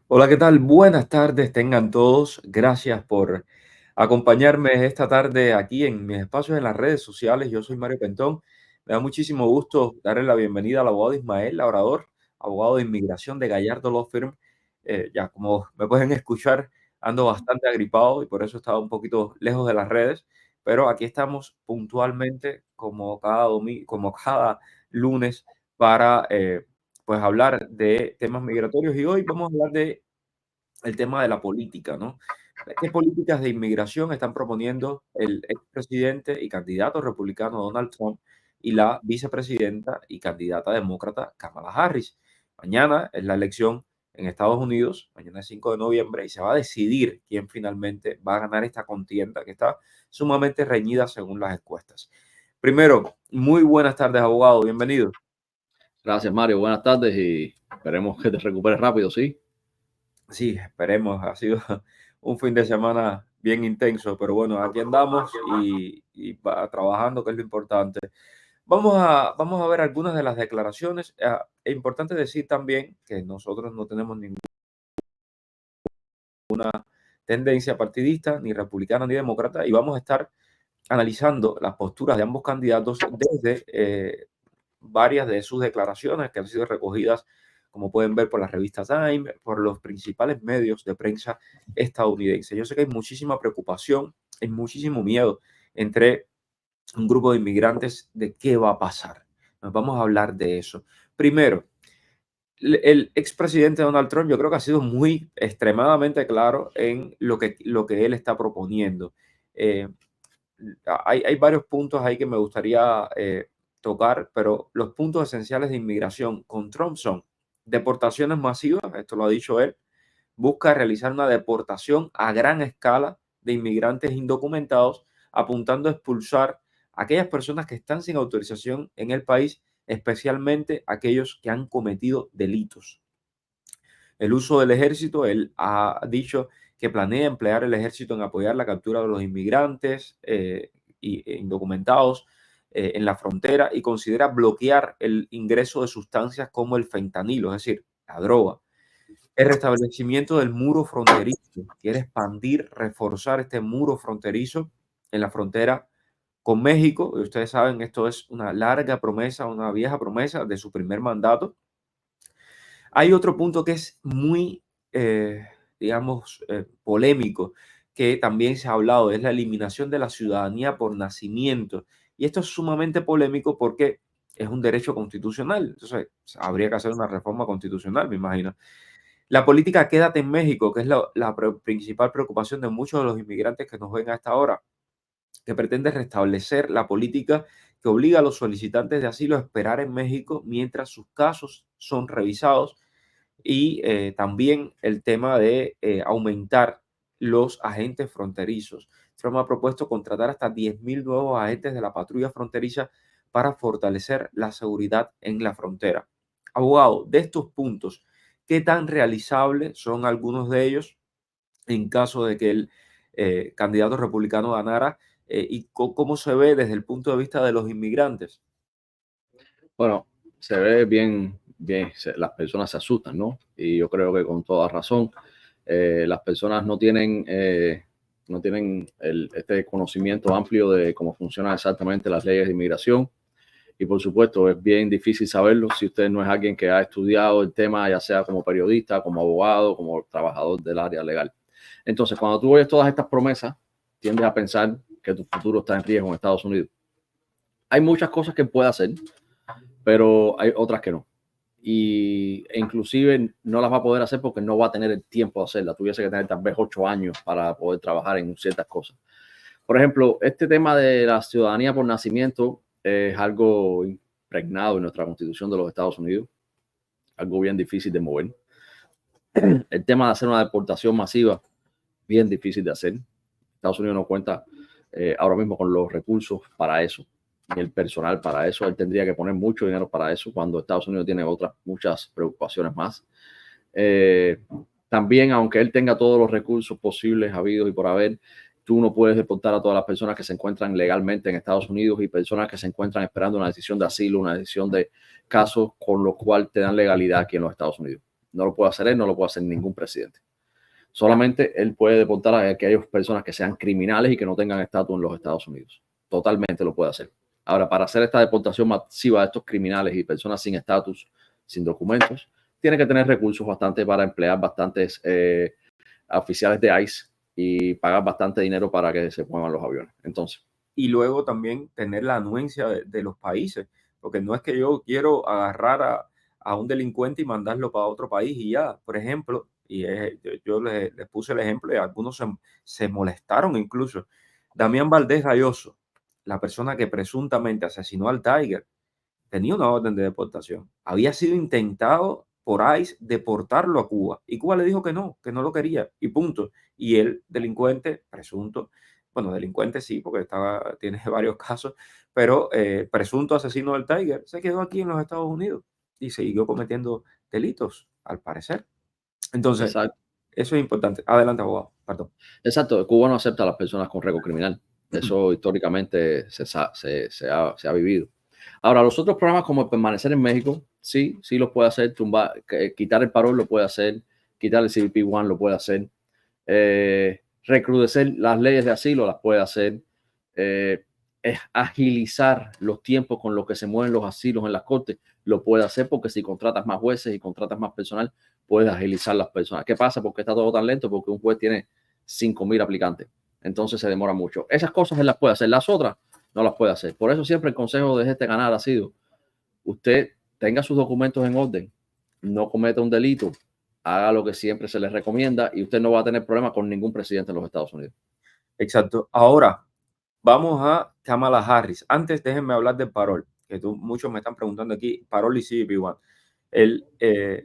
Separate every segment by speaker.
Speaker 1: Hola, ¿qué tal? Buenas tardes, tengan todos. Gracias por acompañarme esta tarde aquí en mis espacios en las redes sociales. Yo soy Mario Pentón. Me da muchísimo gusto darle la bienvenida al abogado Ismael Labrador, abogado de inmigración de Gallardo Law Firm. Ya como me pueden escuchar, ando bastante agripado y por eso estaba un poquito lejos de las redes, pero aquí estamos puntualmente como cada lunes para pues hablar de temas migratorios y hoy vamos a hablar de el tema de la política, ¿no? ¿Qué políticas de inmigración están proponiendo el expresidente y candidato republicano Donald Trump y la vicepresidenta y candidata demócrata Kamala Harris? Mañana es la elección en Estados Unidos, mañana es 5 de noviembre, y se va a decidir quién finalmente va a ganar esta contienda que está sumamente reñida según las encuestas. Primero, muy buenas tardes, abogado, bienvenido.
Speaker 2: Gracias, Mario. Buenas tardes y esperemos que te recuperes rápido, ¿sí?
Speaker 1: Sí, esperemos. Ha sido un fin de semana bien intenso, pero bueno, aquí andamos trabajando, que es lo importante. Vamos a ver algunas de las declaraciones. Es importante decir también que nosotros no tenemos ninguna tendencia partidista, ni republicana ni demócrata, y vamos a estar analizando las posturas de ambos candidatos desde varias de sus declaraciones que han sido recogidas, como pueden ver, por la revista Time, por los principales medios de prensa estadounidenses. Yo sé que hay muchísima preocupación, hay muchísimo miedo entre un grupo de inmigrantes de qué va a pasar. Nos vamos a hablar de eso. Primero, el expresidente Donald Trump yo creo que ha sido muy extremadamente claro en lo que él está proponiendo. Eh, hay varios puntos ahí que me gustaría tocar, pero los puntos esenciales de inmigración con Trump son deportaciones masivas, esto lo ha dicho él, busca realizar una deportación a gran escala de inmigrantes indocumentados, apuntando a expulsar a aquellas personas que están sin autorización en el país, especialmente aquellos que han cometido delitos. El uso del ejército, él ha dicho que planea emplear el ejército en apoyar la captura de los inmigrantes indocumentados en la frontera y considera bloquear el ingreso de sustancias como el fentanilo, es decir, la droga. El restablecimiento del muro fronterizo, quiere expandir, reforzar este muro fronterizo en la frontera con México. Y ustedes saben, esto es una larga promesa, una vieja promesa de su primer mandato. Hay otro punto que es muy, digamos, polémico, que también se ha hablado, es la eliminación de la ciudadanía por nacimiento. Y esto es sumamente polémico porque es un derecho constitucional. Entonces, habría que hacer una reforma constitucional, me imagino. La política Quédate en México, que es la principal preocupación de muchos de los inmigrantes que nos ven a esta hora, que pretende restablecer la política que obliga a los solicitantes de asilo a esperar en México mientras sus casos son revisados y también el tema de aumentar los agentes fronterizos. Trump ha propuesto contratar hasta 10.000 nuevos agentes de la patrulla fronteriza para fortalecer la seguridad en la frontera. Abogado, de estos puntos, ¿qué tan realizables son algunos de ellos en caso de que el candidato republicano ganara y cómo se ve desde el punto de vista de los inmigrantes?
Speaker 2: Bueno, se ve bien, las personas se asustan, ¿no? Y yo creo que con toda razón, las personas no tienen este conocimiento amplio de cómo funcionan exactamente las leyes de inmigración. Y por supuesto, es bien difícil saberlo si usted no es alguien que ha estudiado el tema, ya sea como periodista, como abogado, como trabajador del área legal. Entonces, cuando tú oyes todas estas promesas, tiendes a pensar que tu futuro está en riesgo en Estados Unidos. Hay muchas cosas que puede hacer, pero hay otras que no. E inclusive no las va a poder hacer porque no va a tener el tiempo de hacerla. Tuviese que tener tal vez 8 años para poder trabajar en ciertas cosas. Por ejemplo, este tema de la ciudadanía por nacimiento es algo impregnado en nuestra Constitución de los Estados Unidos, algo bien difícil de mover. El tema de hacer una deportación masiva, bien difícil de hacer. Estados Unidos no cuenta ahora mismo con los recursos para eso, ni el personal para eso. Él tendría que poner mucho dinero para eso cuando Estados Unidos tiene otras muchas preocupaciones más. Eh, También, aunque él tenga todos los recursos posibles, habidos y por haber, tú no puedes deportar a todas las personas que se encuentran legalmente en Estados Unidos y personas que se encuentran esperando una decisión de asilo, una decisión de casos con lo cual te dan legalidad aquí en los Estados Unidos. No lo puede hacer él, no lo puede hacer ningún presidente. Solamente él puede deportar a aquellas personas que sean criminales y que no tengan estatus en los Estados Unidos. Totalmente lo puede hacer. Ahora, para hacer esta deportación masiva de estos criminales y personas sin estatus, sin documentos, tiene que tener recursos bastante para emplear bastantes oficiales de ICE y pagar bastante dinero para que se muevan los aviones. Entonces,
Speaker 1: y luego también tener la anuencia de los países, porque no es que yo quiero agarrar a un delincuente y mandarlo para otro país y ya, por ejemplo, y yo les puse el ejemplo y algunos se molestaron incluso. Damián Valdés Gayoso, la persona que presuntamente asesinó al Tiger, tenía una orden de deportación. Había sido intentado por ICE deportarlo a Cuba y Cuba le dijo que no lo quería y punto. Y el delincuente presunto, bueno, delincuente sí, porque tiene varios casos, pero presunto asesino del Tiger se quedó aquí en los Estados Unidos y siguió cometiendo delitos, al parecer. Entonces,
Speaker 2: exacto.
Speaker 1: eso es importante. Adelante, abogado. Perdón.
Speaker 2: Exacto, Cuba no acepta a las personas con récord criminal. Eso históricamente se ha vivido. Ahora, los otros programas como el permanecer en México, sí los puede hacer, quitar el parol lo puede hacer, quitar el CBP-1 lo puede hacer, recrudecer las leyes de asilo las puede hacer, es agilizar los tiempos con los que se mueven los asilos en las cortes, lo puede hacer porque si contratas más jueces y contratas más personal, puedes agilizar las personas. ¿Qué pasa? ¿Por qué está todo tan lento? Porque un juez tiene 5,000 aplicantes. Entonces se demora mucho. Esas cosas él las puede hacer. Las otras no las puede hacer. Por eso siempre el consejo de este canal ha sido, usted tenga sus documentos en orden, no cometa un delito, haga lo que siempre se les recomienda y usted no va a tener problemas con ningún presidente en los Estados Unidos.
Speaker 1: Exacto. Ahora, vamos a Kamala Harris. Antes, déjenme hablar del parol, que muchos me están preguntando aquí, parol y CBP-1. El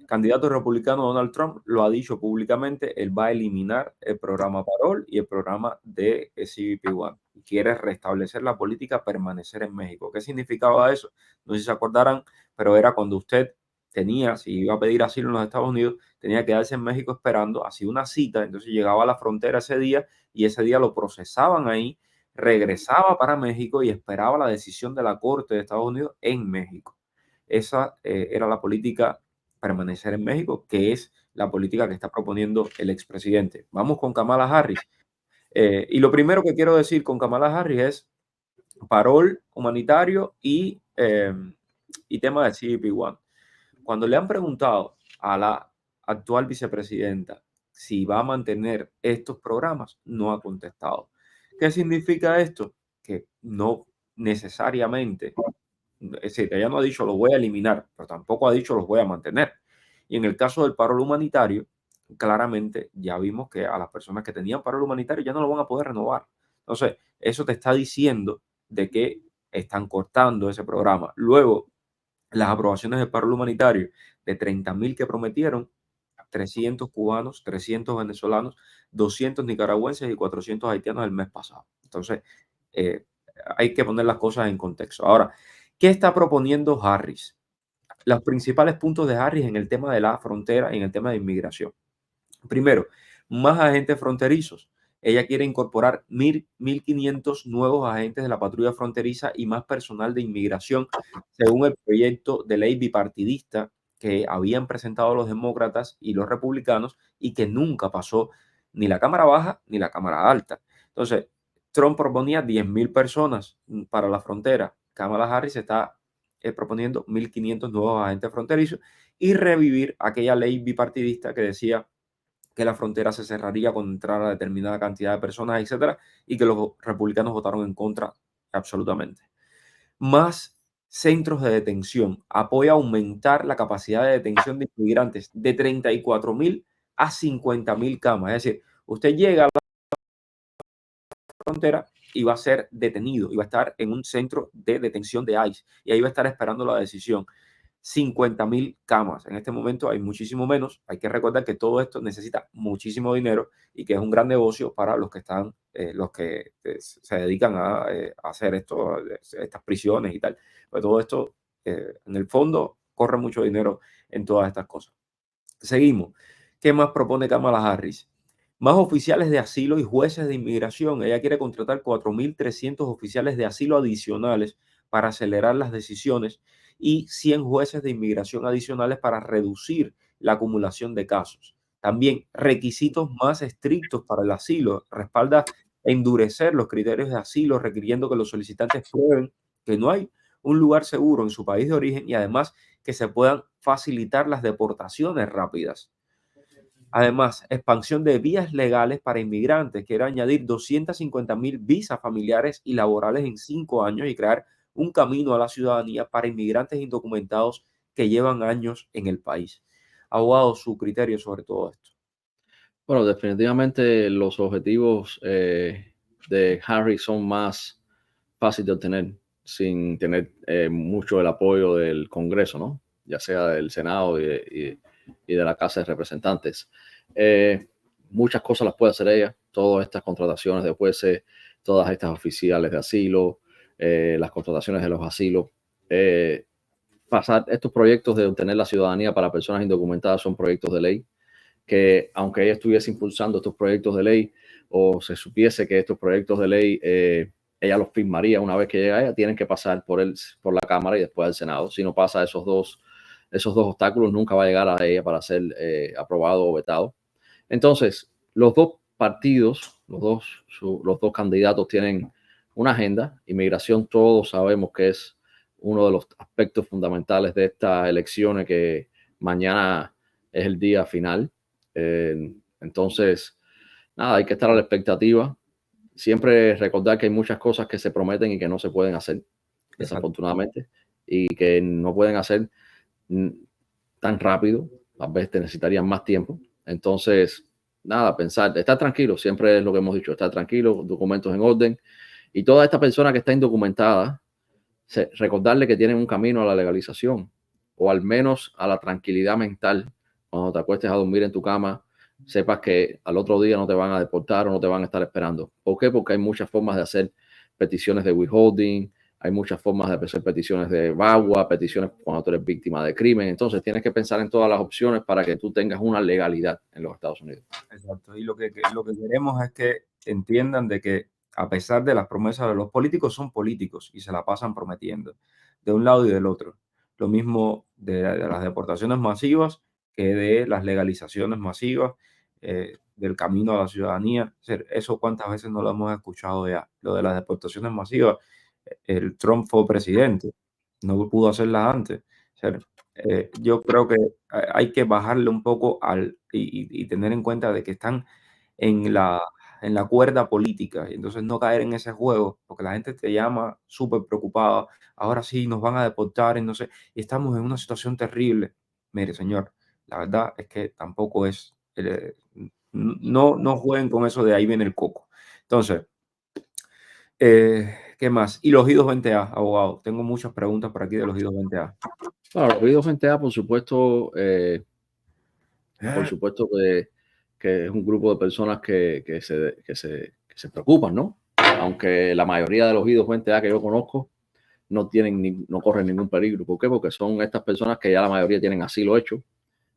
Speaker 1: candidato republicano Donald Trump lo ha dicho públicamente, él va a eliminar el programa parol y el programa de CBP-1. Quiere restablecer la política permanecer en México. ¿Qué significaba eso? No sé si se acordarán, pero era cuando usted tenía, si iba a pedir asilo en los Estados Unidos, tenía que quedarse en México esperando, hacía una cita, entonces llegaba a la frontera ese día y ese día lo procesaban ahí, regresaba para México y esperaba la decisión de la Corte de Estados Unidos en México. Esa era la política permanecer en México, que es la política que está proponiendo el expresidente. Vamos con Kamala Harris. Y lo primero que quiero decir con Kamala Harris es parol humanitario y tema de CBP-1. Cuando le han preguntado a la actual vicepresidenta si va a mantener estos programas, no ha contestado. ¿Qué significa esto? Que no necesariamente, es decir, ella no ha dicho los voy a eliminar, pero tampoco ha dicho los voy a mantener. Y en el caso del paro humanitario, claramente ya vimos que a las personas que tenían paro humanitario ya no lo van a poder renovar. Entonces, eso te está diciendo de que están cortando ese programa. Luego, las aprobaciones del paro humanitario de 30,000 que prometieron, 300 cubanos, 300 venezolanos, 200 nicaragüenses y 400 haitianos el mes pasado. Entonces, eh, hay que poner las cosas en contexto. Ahora, ¿qué está proponiendo Harris? Los principales puntos de Harris en el tema de la frontera y en el tema de inmigración. Primero, más agentes fronterizos. Ella quiere incorporar 1,500 nuevos agentes de la patrulla fronteriza y más personal de inmigración, según el proyecto de ley bipartidista que habían presentado los demócratas y los republicanos y que nunca pasó ni la Cámara Baja ni la Cámara Alta. Entonces, Trump proponía 10,000 personas para la frontera. Kamala Harris está proponiendo 1,500 nuevos agentes fronterizos y revivir aquella ley bipartidista que decía que la frontera se cerraría cuando entrara determinada cantidad de personas, etcétera, y que los republicanos votaron en contra absolutamente. Más centros de detención. Apoya aumentar la capacidad de detención de inmigrantes de 34,000 a 50,000 camas. Es decir, usted llega a la frontera y va a ser detenido y va a estar en un centro de detención de ICE y ahí va a estar esperando la decisión. 50,000 camas. En este momento hay muchísimo menos. Hay que recordar que todo esto necesita muchísimo dinero y que es un gran negocio para los que están, los que se dedican a hacer estas prisiones y tal. Pero todo esto, en el fondo, corre mucho dinero en todas estas cosas. Seguimos. ¿Qué más propone Kamala Harris? Más oficiales de asilo y jueces de inmigración. Ella quiere contratar 4,300 oficiales de asilo adicionales para acelerar las decisiones y 100 jueces de inmigración adicionales para reducir la acumulación de casos. También requisitos más estrictos para el asilo. Respalda endurecer los criterios de asilo, requiriendo que los solicitantes prueben que no hay un lugar seguro en su país de origen y además que se puedan facilitar las deportaciones rápidas. Además, expansión de vías legales para inmigrantes. Quiere añadir 250.000 visas familiares y laborales en 5 años y crear un camino a la ciudadanía para inmigrantes indocumentados que llevan años en el país. Abogado, su criterio sobre todo esto.
Speaker 2: Bueno, definitivamente los objetivos de Harris son más fáciles de obtener sin tener mucho el apoyo del Congreso, ¿no? Ya sea del Senado y de la Casa de Representantes. Muchas cosas las puede hacer ella, todas estas contrataciones de jueces, todas estas oficiales de asilo, las contrataciones de los asilos. Pasar estos proyectos de obtener la ciudadanía para personas indocumentadas son proyectos de ley que, aunque ella estuviese impulsando estos proyectos de ley o se supiese que estos proyectos de ley ella los firmaría una vez que llega a ella, tienen que pasar por la Cámara y después al Senado. Si no pasa esos dos obstáculos, nunca va a llegar a ella para ser aprobado o vetado. Entonces, los dos partidos, los dos candidatos tienen una agenda. Inmigración, todos sabemos que es uno de los aspectos fundamentales de estas elecciones, que mañana es el día final. Entonces, nada, hay que estar a la expectativa. Siempre recordar que hay muchas cosas que se prometen y que no se pueden hacer, desafortunadamente, y que no pueden hacer tan rápido. A veces necesitarían más tiempo. Entonces, nada, pensar, estar tranquilo, siempre es lo que hemos dicho, estar tranquilo, documentos en orden. Y toda esta persona que está indocumentada, recordarle que tienen un camino a la legalización o al menos a la tranquilidad mental. Cuando te acuestes a dormir en tu cama, sepas que al otro día no te van a deportar o no te van a estar esperando. ¿Por qué? Porque hay muchas formas de hacer peticiones de withholding, hay muchas formas de hacer peticiones de VAWA, peticiones cuando tú eres víctima de crimen. Entonces tienes que pensar en todas las opciones para que tú tengas una legalidad en los Estados Unidos.
Speaker 1: Exacto. Y lo que queremos es que entiendan de que a pesar de las promesas de los políticos, son políticos y se la pasan prometiendo de un lado y del otro. Lo mismo de las deportaciones masivas que de las legalizaciones masivas, del camino a la ciudadanía. Eso cuántas veces no lo hemos escuchado ya. Lo de las deportaciones masivas, el Trump fue presidente, no pudo hacerlas antes. Yo creo que hay que bajarle un poco y tener en cuenta de que están en la cuerda política, y entonces no caer en ese juego, porque la gente te llama súper preocupada. Ahora sí nos van a deportar, y no sé, y estamos en una situación terrible. Mire, señor, la verdad es que tampoco es, no jueguen con eso de ahí viene el coco. Entonces, ¿qué más? Y los I-220A, abogado. Tengo muchas preguntas por aquí de los I-220A.
Speaker 2: Claro, los I-220A, por supuesto, que es un grupo de personas que se preocupan, ¿no? Aunque la mayoría de los I-220A que yo conozco no corren ningún peligro. ¿Por qué? Porque son estas personas que ya la mayoría tienen asilo hecho,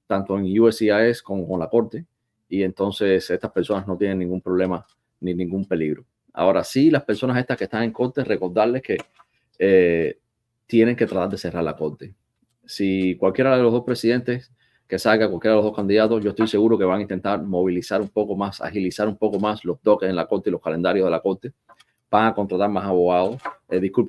Speaker 2: tanto en USCIS como con la corte, y entonces estas personas no tienen ningún problema ni ningún peligro. Ahora sí, las personas estas que están en corte, recordarles que tienen que tratar de cerrar la corte. Si cualquiera de los dos presidentes que salga, cualquiera de los dos candidatos, yo estoy seguro que van a intentar movilizar un poco más, agilizar un poco más los dockets en la corte y los calendarios de la corte. Van a contratar más abogados,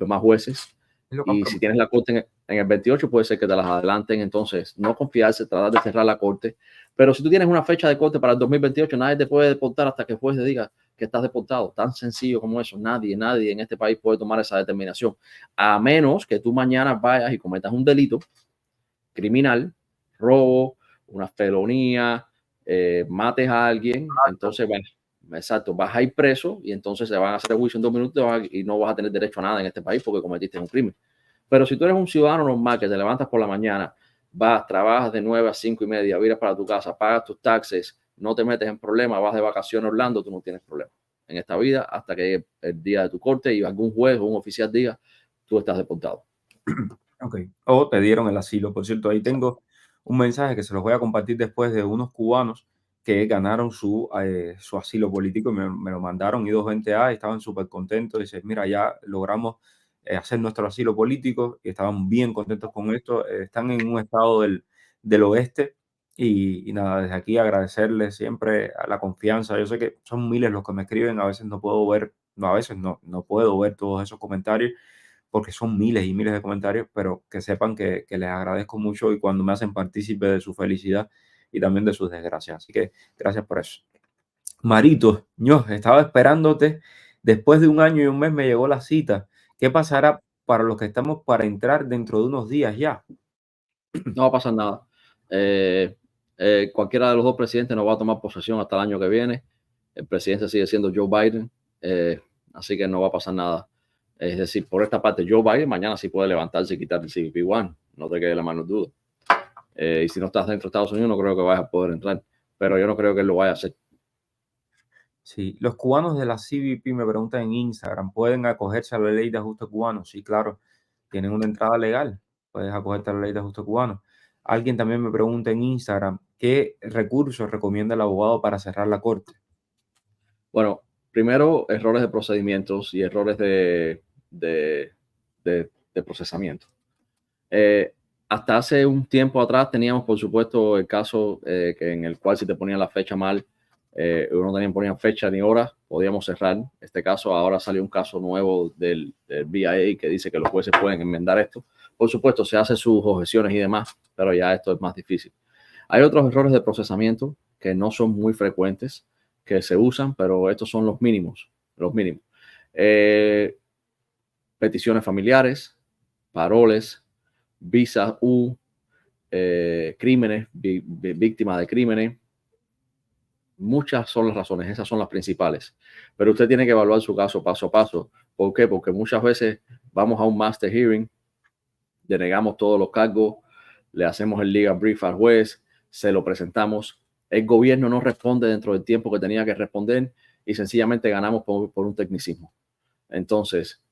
Speaker 2: más jueces. Y si tienes la corte en el 28, puede ser que te las adelanten. Entonces, no confiarse, tratar de cerrar la corte. Pero si tú tienes una fecha de corte para el 2028, nadie te puede deportar hasta que el juez te diga que estás deportado. Tan sencillo como eso. Nadie en este país puede tomar esa determinación. A menos que tú mañana vayas y cometas un delito criminal, robo, una felonía, mates a alguien. Entonces, vas a ir preso y entonces se van a hacer el juicio en 2 minutos y no vas a tener derecho a nada en este país porque cometiste un crimen. Pero si tú eres un ciudadano normal que te levantas por la mañana, vas, trabajas de 9 a 5 y media, vienes para tu casa, pagas tus taxes, no te metes en problemas, vas de vacaciones a Orlando, tú no tienes problema en esta vida hasta que llegue el día de tu corte y algún juez o un oficial diga, tú estás deportado.
Speaker 1: Ok. O te dieron el asilo. Por cierto, ahí tengo un mensaje que se los voy a compartir después, de unos cubanos que ganaron su asilo político y me lo mandaron I-220A y estaban súper contentos. Dicen, mira, ya logramos hacer nuestro asilo político y estaban bien contentos con esto. Están en un estado del oeste Y nada, desde aquí agradecerles siempre a la confianza. Yo sé que son miles los que me escriben, a veces no puedo ver, no, a veces no puedo ver todos esos comentarios porque son miles y miles de comentarios, pero que sepan que les agradezco mucho y cuando me hacen partícipe de su felicidad y también de sus desgracias. Así que gracias por eso. Marito, yo estaba esperándote. Después de un año y un mes me llegó la cita. ¿Qué pasará para los que estamos para entrar dentro de unos días ya?
Speaker 2: No va a pasar nada. Eh, Cualquiera de los dos presidentes no va a tomar posesión hasta el año que viene. El presidente sigue siendo Joe Biden, así que no va a pasar nada. Es decir, por esta parte, Joe Biden mañana sí puede levantarse y quitar el CBP-1, no te quede la mano duda. Y si no estás dentro de Estados Unidos, no creo que vayas a poder entrar, pero yo no creo que él lo vaya a hacer.
Speaker 1: Sí, los cubanos de la CBP me preguntan en Instagram, ¿pueden acogerse a la ley de ajuste cubano? Sí, claro, tienen una entrada legal, puedes acogerte a la ley de ajuste cubano. Alguien también me pregunta en Instagram, ¿qué recursos recomienda el abogado para cerrar la corte?
Speaker 2: Bueno, primero, errores de procedimientos y errores de, de procesamiento. Hasta hace un tiempo atrás teníamos, por supuesto, el caso que en el cual si te ponían la fecha mal, no ponían fecha ni hora, podíamos cerrar este caso. Ahora salió un caso nuevo del BIA que dice que los jueces pueden enmendar esto. Por supuesto, se hacen sus objeciones y demás, pero ya esto es más difícil. Hay otros errores de procesamiento que no son muy frecuentes, que se usan, pero estos son los mínimos, los mínimos. Peticiones familiares, paroles, visas U, crímenes, víctimas de crímenes. Muchas son las razones, esas son las principales. Pero usted tiene que evaluar su caso paso a paso. ¿Por qué? Porque muchas veces vamos a un master hearing, denegamos todos los cargos, le hacemos el legal brief al juez, se lo presentamos. El gobierno no responde dentro del tiempo que tenía que responder y sencillamente ganamos por un tecnicismo. Entonces,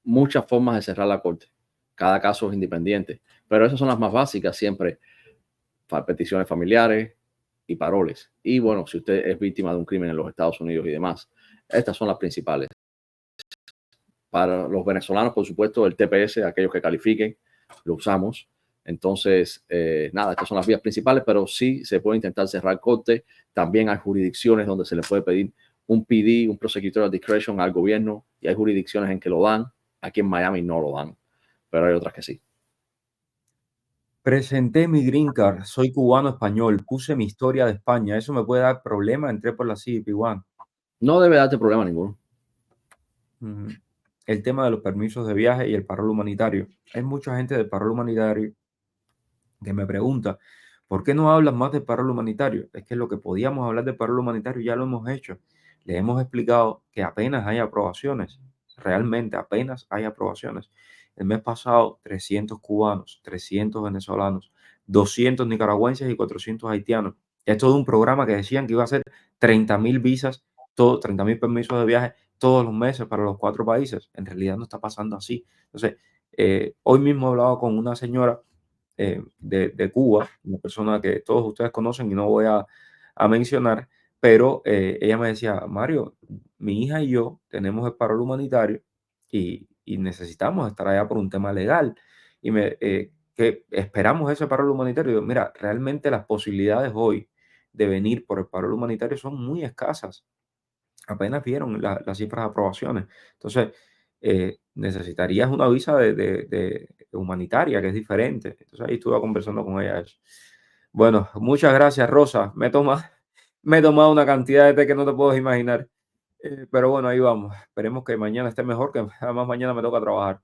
Speaker 2: muchas formas de cerrar la corte. Cada caso es independiente, pero esas son las más básicas siempre. Peticiones familiares y paroles. Y bueno, si usted es víctima de un crimen en los Estados Unidos y demás, estas son las principales. Para los venezolanos, por supuesto, el TPS, aquellos que califiquen, lo usamos. Entonces, nada, estas son las vías principales, pero sí se puede intentar cerrar corte. También hay jurisdicciones donde se le puede pedir un PD, un prosecutorial discretion al gobierno, y hay jurisdicciones en que lo dan. Aquí en Miami no lo dan, pero hay otras que sí.
Speaker 1: Presenté mi green card, soy cubano español, puse mi historia de España, ¿eso me puede dar problema? Entré por la CBP-1.
Speaker 2: No debe darte problema ninguno.
Speaker 1: El tema de los permisos de viaje y el paro humanitario. Hay mucha gente del paro humanitario que me pregunta, ¿por qué no hablas más de paro humanitario? Es que lo que podíamos hablar de paro humanitario ya lo hemos hecho. Le hemos explicado que apenas hay aprobaciones, realmente apenas hay aprobaciones. El mes pasado, 300 cubanos, 300 venezolanos, 200 nicaragüenses y 400 haitianos. Esto de un programa que decían que iba a ser 30.000 visas, 30.000 permisos de viaje todos los meses para los 4 países. En realidad no está pasando así. Entonces, hoy mismo he hablado con una señora de Cuba, una persona que todos ustedes conocen y no voy a mencionar, pero ella me decía, Mario, mi hija y yo tenemos el paro humanitario y necesitamos estar allá por un tema legal. Y que esperamos ese paro humanitario. Y yo, mira, realmente las posibilidades hoy de venir por el paro humanitario son muy escasas. Apenas vieron las cifras de aprobaciones. Entonces, necesitarías una visa de humanitaria, que es diferente. Entonces, ahí estuve conversando con ella eso. Bueno, muchas gracias, Rosa. Me he tomado una cantidad de té que no te puedes imaginar. Pero bueno, ahí vamos. Esperemos que mañana esté mejor, que además mañana me toca trabajar.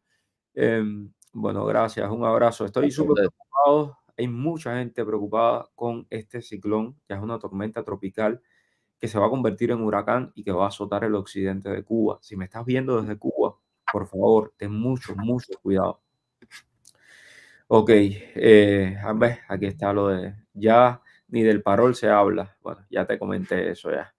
Speaker 1: Bueno, gracias. Un abrazo. Estoy súper preocupado. Hay mucha gente preocupada con este ciclón, que es una tormenta tropical que se va a convertir en huracán y que va a azotar el occidente de Cuba. Si me estás viendo desde Cuba, por favor, ten mucho, mucho cuidado. Ok, a ver, aquí está lo de ya ni del parol se habla. Bueno, ya te comenté eso ya.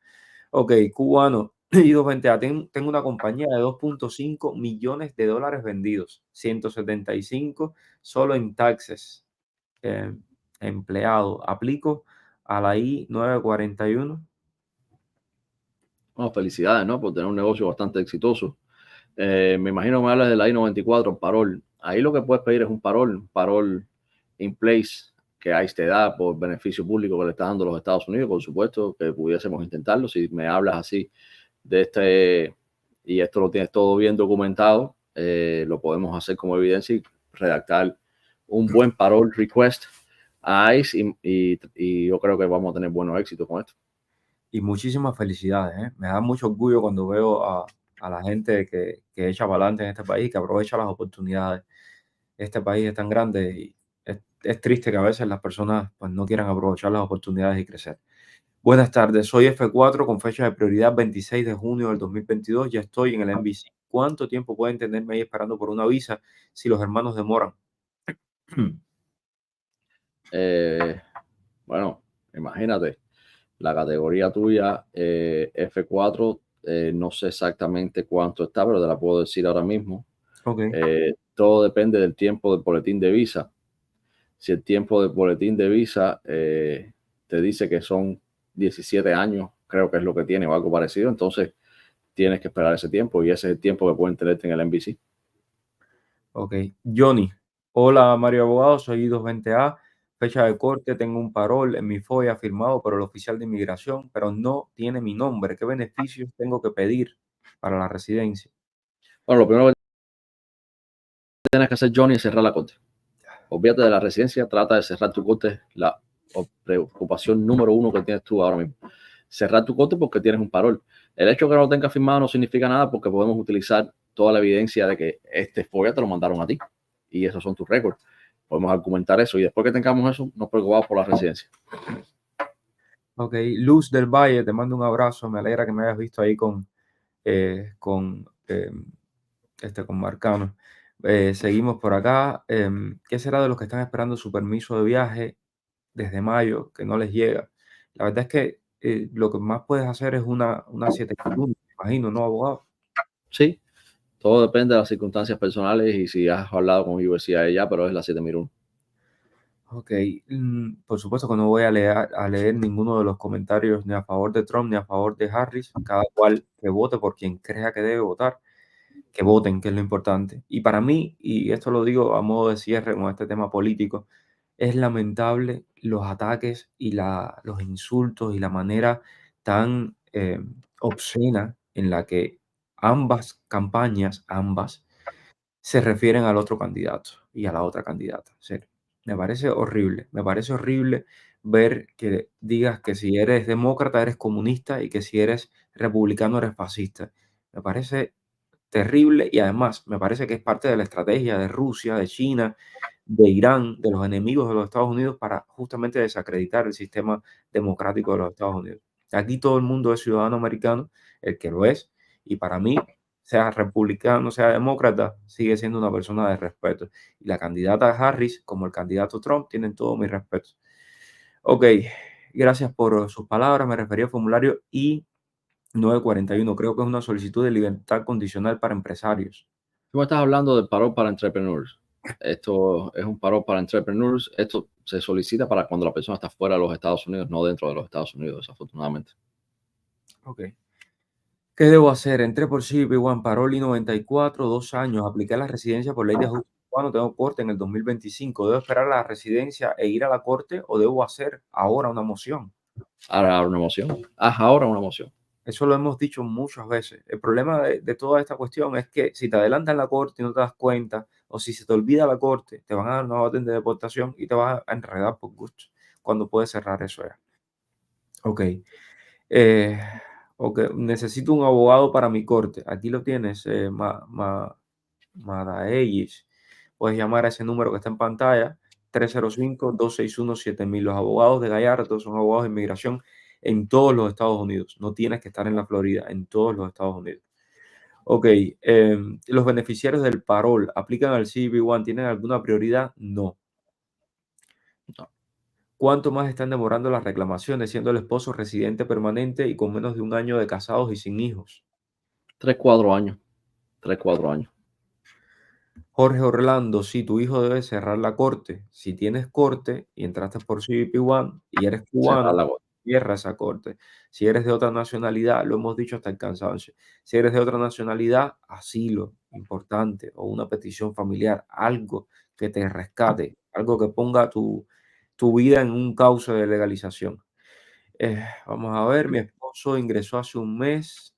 Speaker 1: Ok, cubano. Y 220A, tengo una compañía de 2.5 millones de dólares vendidos, 175 solo en taxes. Empleado, aplico a la I-941.
Speaker 2: Bueno, felicidades, ¿no? Por tener un negocio bastante exitoso. Me imagino que me hablas de la I-94, parol. Ahí lo que puedes pedir es un parol in place que ICE te da por beneficio público que le está dando los Estados Unidos. Por supuesto que pudiésemos intentarlo. Si me hablas así de este, y esto lo tienes todo bien documentado, lo podemos hacer como evidencia y redactar un buen parole request a ICE y yo creo que vamos a tener buenos éxitos con esto.
Speaker 1: Y muchísimas felicidades, ¿eh? Me da mucho orgullo cuando veo a la gente que echa para adelante en este país, que aprovecha las oportunidades. Este país es tan grande y es triste que a veces las personas pues, no quieran aprovechar las oportunidades y crecer. Buenas tardes, soy F4 con fecha de prioridad 26 de junio del 2022. Ya estoy en el NBC. ¿Cuánto tiempo pueden tenerme ahí esperando por una visa si los hermanos demoran?
Speaker 2: Bueno, imagínate, la categoría tuya F4, no sé exactamente cuánto está, pero te la puedo decir ahora mismo.
Speaker 1: Ok.
Speaker 2: Todo depende del tiempo del boletín de visa. Si el tiempo del boletín de visa te dice que son 17 años, creo que es lo que tiene o algo parecido, entonces tienes que esperar ese tiempo y ese es el tiempo que pueden tenerte en el NBC.
Speaker 1: Ok. Johnny. Hola, Mario Abogado. Soy I220A. Fecha de corte. Tengo un parol en mi FOIA firmado por el oficial de inmigración, pero no tiene mi nombre. ¿Qué beneficios tengo que pedir para la residencia?
Speaker 2: Bueno, lo primero que tienes que hacer, Johnny, es cerrar la corte. Olvídate de la residencia, trata de cerrar tu corte, la preocupación número uno que tienes tú ahora mismo. Cerrar tu corte porque tienes un parol. El hecho de que no lo tengas firmado no significa nada porque podemos utilizar toda la evidencia de que este FOIA te lo mandaron a ti y esos son tus récords. Podemos argumentar eso y después que tengamos eso, nos preocupamos por la residencia.
Speaker 1: Ok. Luz del Valle, te mando un abrazo. Me alegra que me hayas visto ahí con Marcano. Seguimos por acá. ¿Qué será de los que están esperando su permiso de viaje desde mayo que no les llega? La verdad es que lo que más puedes hacer es una 7x1, me imagino, ¿no, abogado?
Speaker 2: Sí, todo depende de las circunstancias personales y si has hablado con universidad de ella, pero es la 7001.
Speaker 1: Ok, por supuesto que no voy a leer ninguno de los comentarios ni a favor de Trump ni a favor de Harris. Cada cual que vote por quien crea que debe votar, que voten, que es lo importante. Y para mí, y esto lo digo a modo de cierre con este tema político, es lamentable los ataques y los insultos y la manera tan obscena en la que ambas campañas, se refieren al otro candidato y a la otra candidata. En serio, me parece horrible ver que digas que si eres demócrata eres comunista y que si eres republicano eres fascista. Me parece terrible y además me parece que es parte de la estrategia de Rusia, de China, de Irán, de los enemigos de los Estados Unidos para justamente desacreditar el sistema democrático de los Estados Unidos. Aquí todo el mundo es ciudadano americano, el que lo es, y para mí, sea republicano, sea demócrata, sigue siendo una persona de respeto. Y la candidata Harris, como el candidato Trump, tienen todo mi respeto. Ok, gracias por sus palabras. Me refería al formulario I-941. Creo que es una solicitud de libertad condicional para empresarios.
Speaker 2: Tú me estás hablando del parol para entrepreneurs. Esto es un parol para entrepreneurs. Esto se solicita para cuando la persona está fuera de los Estados Unidos, no dentro de los Estados Unidos, desafortunadamente.
Speaker 1: Ok. ¿Qué debo hacer? Entré por CBP One, Paroli 94, 2 años. Apliqué a la residencia por ley de ajuste urbano. Tengo corte en el 2025. ¿Debo esperar a la residencia e ir a la corte o debo hacer ahora una moción?
Speaker 2: Ahora una moción. Haz ahora una moción.
Speaker 1: Eso lo hemos dicho muchas veces. El problema de toda esta cuestión es que si te adelantan la corte y no te das cuenta, o si se te olvida la corte, te van a dar una orden de deportación y te vas a enredar por gusto, cuando puedes cerrar eso ya. Ok. Eh, ok, necesito un abogado para mi corte. Aquí lo tienes, Madaellis. Puedes llamar a ese número que está en pantalla, 305-261-7000. Los abogados de Gallardo son abogados de inmigración en todos los Estados Unidos. No tienes que estar en la Florida, en todos los Estados Unidos. Ok, los beneficiarios del parol aplican al CB1. ¿Tienen alguna prioridad? No.
Speaker 2: No.
Speaker 1: ¿Cuánto más están demorando las reclamaciones siendo el esposo residente permanente y con menos de un año de casados y sin hijos?
Speaker 2: 3, 4 años. 3, 4 años.
Speaker 1: Jorge Orlando, sí, tu hijo debe cerrar la corte. Si tienes corte y entraste por CBP One y eres
Speaker 2: Cerrar
Speaker 1: cubano,
Speaker 2: la corte.
Speaker 1: cierra esa corte. Si eres de otra nacionalidad, lo hemos dicho hasta el cansancio. Si eres de otra nacionalidad, asilo, importante, o una petición familiar, algo que te rescate, algo que ponga tu tu vida en un cauce de legalización. Vamos a ver, mi esposo ingresó hace un mes.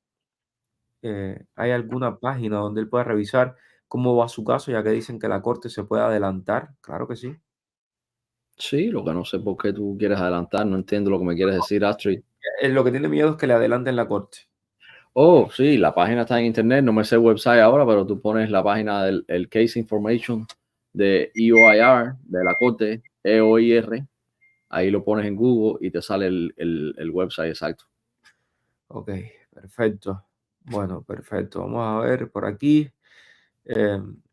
Speaker 1: ¿Hay alguna página donde él pueda revisar cómo va su caso, ya que dicen que la corte se puede adelantar? Claro que sí.
Speaker 2: Sí, lo que no sé por qué tú quieres adelantar, no entiendo lo que me quieres decir, Astrid.
Speaker 1: Lo que tiene miedo es que le adelanten la corte.
Speaker 2: Oh, sí, la página está en internet, no me sé el website ahora, pero tú pones la página del el Case Information de EOIR, de la corte, EOIR, ahí lo pones en Google y te sale el website exacto.
Speaker 1: Ok, perfecto. Bueno, perfecto. Vamos a ver por aquí.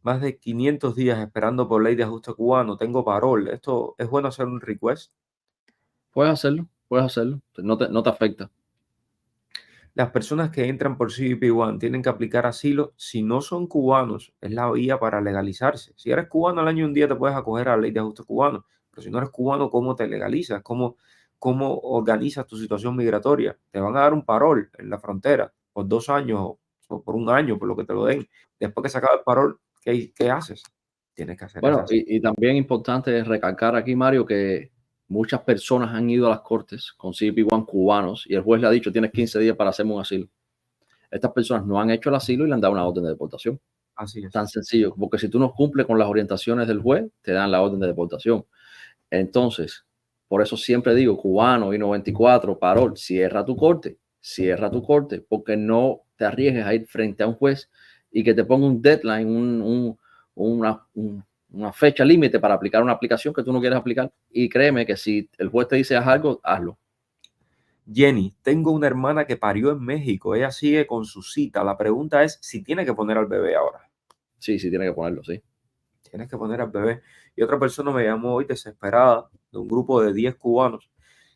Speaker 1: Más de 500 días esperando por ley de ajuste cubano. Tengo parol. Esto es bueno hacer un request.
Speaker 2: Puedes hacerlo, no te afecta.
Speaker 1: Las personas que entran por CBP-1 tienen que aplicar asilo. Si no son cubanos, es la vía para legalizarse. Si eres cubano, al año y un día te puedes acoger a la ley de ajuste cubano. Pero si no eres cubano, ¿cómo te legalizas? ¿Cómo organizas tu situación migratoria? Te van a dar un parol en la frontera por 2 años o por 1 año, por lo que te lo den. Después que se acaba el parol, ¿qué haces? Tienes que hacer
Speaker 2: Bueno,
Speaker 1: esas.
Speaker 2: y también importante recalcar aquí, Mario, que muchas personas han ido a las cortes con CBP-1 cubanos y el juez le ha dicho, tienes 15 días para hacerme un asilo. Estas personas no han hecho el asilo y le han dado una orden de deportación.
Speaker 1: Así es.
Speaker 2: Tan sencillo, porque si tú no cumples con las orientaciones del juez, te dan la orden de deportación. Entonces, por eso siempre digo, cubano, I-94, parol, cierra tu corte, porque no te arriesgues a ir frente a un juez y que te ponga un deadline, una fecha límite para aplicar una aplicación que tú no quieres aplicar. Y créeme que si el juez te dice haz algo, hazlo.
Speaker 1: Jenny, tengo una hermana que parió en México. Ella sigue con su cita. La pregunta es si tiene que poner al bebé ahora.
Speaker 2: Sí, tiene que ponerlo, sí.
Speaker 1: Tienes que poner al bebé. Y otra persona me llamó hoy desesperada de un grupo de 10 cubanos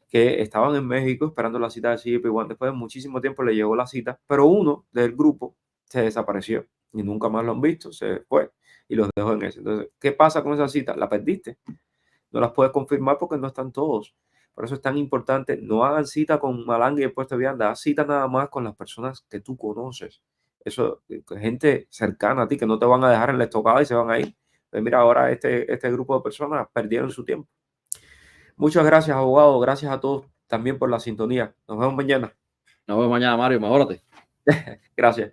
Speaker 1: que estaban en México esperando la cita de CBP-1. Después de muchísimo tiempo le llegó la cita, pero uno del grupo se desapareció y nunca más lo han visto. Se fue y los dejó en eso. Entonces, ¿qué pasa con esa cita? La perdiste. No las puedes confirmar porque no están todos. Por eso es tan importante, no hagan cita con malanga y después te vianda, haz cita nada más con las personas que tú conoces. Eso, gente cercana a ti que no te van a dejar en la estocada y se van a ir. Entonces, mira, ahora este grupo de personas perdieron su tiempo. Muchas gracias, abogado. Gracias a todos también por la sintonía. Nos vemos mañana.
Speaker 2: Nos vemos mañana, Mario. Mejórate.
Speaker 1: Gracias.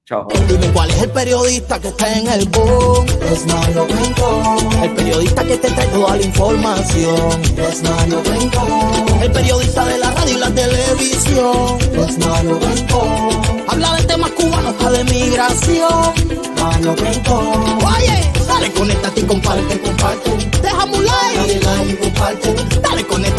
Speaker 1: Chao.
Speaker 3: Dime cuál es el periodista que está en el boom. Es Mario Rincón. El periodista que te trae toda la información. Es Mario Rincón. El periodista de la radio y la televisión. Es Mario Rincón. Habla de temas cubanos, hasta de migración. Mario Rincón. Oye, dale, conéctate y comparte. Déjame un like. Dale like y comparte. Dale, conecta.